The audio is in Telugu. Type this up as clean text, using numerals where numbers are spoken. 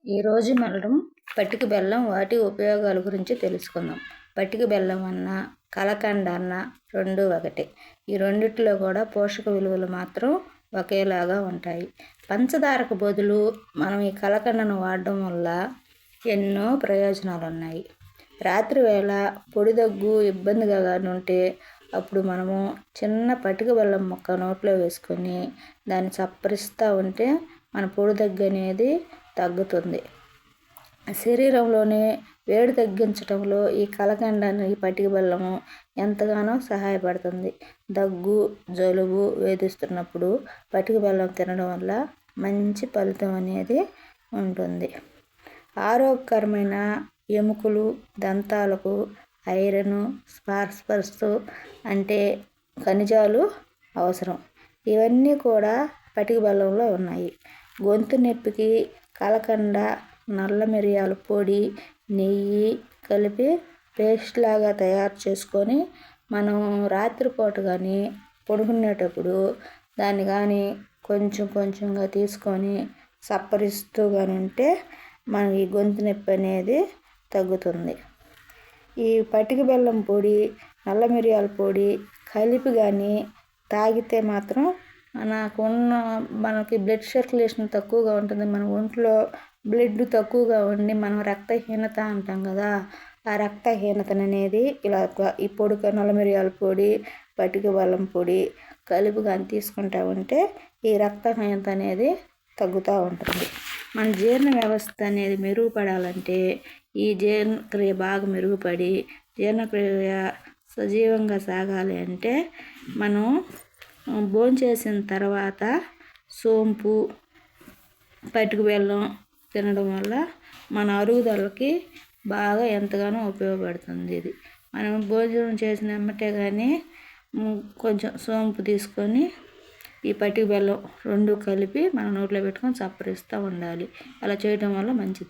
ఈరోజు మనం పటిక బెల్లం వాటి ఉపయోగాల గురించి తెలుసుకుందాం. పటిక బెల్లం అన్న కలకండ అన్న రెండు ఒకటే. ఈ రెండిట్లో కూడా పోషక విలువలు మాత్రం ఒకేలాగా ఉంటాయి. పంచదారకు బదులు మనం ఈ కలకండను వాడడం వల్ల ఎన్నో ప్రయోజనాలు ఉన్నాయి. రాత్రి వేళ పొడి దగ్గు ఇబ్బందిగా ఉంటే అప్పుడు మనము చిన్న పటిక బెల్లం ముక్క నోట్లో వేసుకొని దాన్ని చప్పరిస్తూ ఉంటే మన పొడి దగ్గు అనేది తగ్గుతుంది. శరీరంలోనే వేడి తగ్గించడంలో ఈ కలకండ ఈ పటిక బెల్లము ఎంతగానో సహాయపడుతుంది. దగ్గు జలుబు వేధిస్తున్నప్పుడు పటిక బెల్లం తినడం వల్ల మంచి ఫలితం అనేది ఉంటుంది. ఆరోగ్యకరమైన ఎముకలు దంతాలకు ఐరన్ ఫాస్ఫరస్ అంటే ఖనిజాలు అవసరం. ఇవన్నీ కూడా పటిక బెల్లంలో ఉన్నాయి. గొంతు నొప్పికి కలకండ నల్ల మిరియాల పొడి నెయ్యి కలిపి పేస్ట్ లాగా తయారు చేసుకొని మనం రాత్రిపూట కానీ పడుకునేటప్పుడు దాన్ని కానీ కొంచెంగా తీసుకొని చప్పరిస్తూ కానీ ఉంటే మన ఈ గొంతు నొప్పి అనేది తగ్గుతుంది. ఈ పటిక బెల్లం పొడి నల్ల మిరియాల పొడి కలిపి కానీ తాగితే మాత్రం మనకి బ్లడ్ సర్క్యులేషన్ తక్కువగా ఉంటుంది. మన ఒంట్లో బ్లడ్ తక్కువగా ఉండి మనం రక్తహీనత అంటాం కదా, ఆ రక్తహీనతను అనేది ఇలా ఈ పొడి నల్ల మిరియాల పొడి పటిక బెల్లం పొడి కలిపి కానీ తీసుకుంటా ఉంటే ఈ రక్తహీనత అనేది తగ్గుతూ ఉంటుంది. మన జీర్ణ వ్యవస్థ అనేది మెరుగుపడాలంటే ఈ జీర్ణక్రియ బాగా మెరుగుపడి జీర్ణక్రియ సజీవంగా సాగాలి అంటే మనం భోంచేసిన తర్వాత సోంపు పటిక బెల్లం తినడం వల్ల మన అరుగుదలకి బాగా ఎంతగానో ఉపయోగపడుతుంది. ఇది మనం భోజనం చేసిన వెంబటే కానీ కొంచెం సోంపు తీసుకొని ఈ పటిక బెల్లం రెండు కలిపి మన నోట్లో పెట్టుకొని చప్పరిస్తూ ఉండాలి. అలా చేయడం వల్ల మంచిది.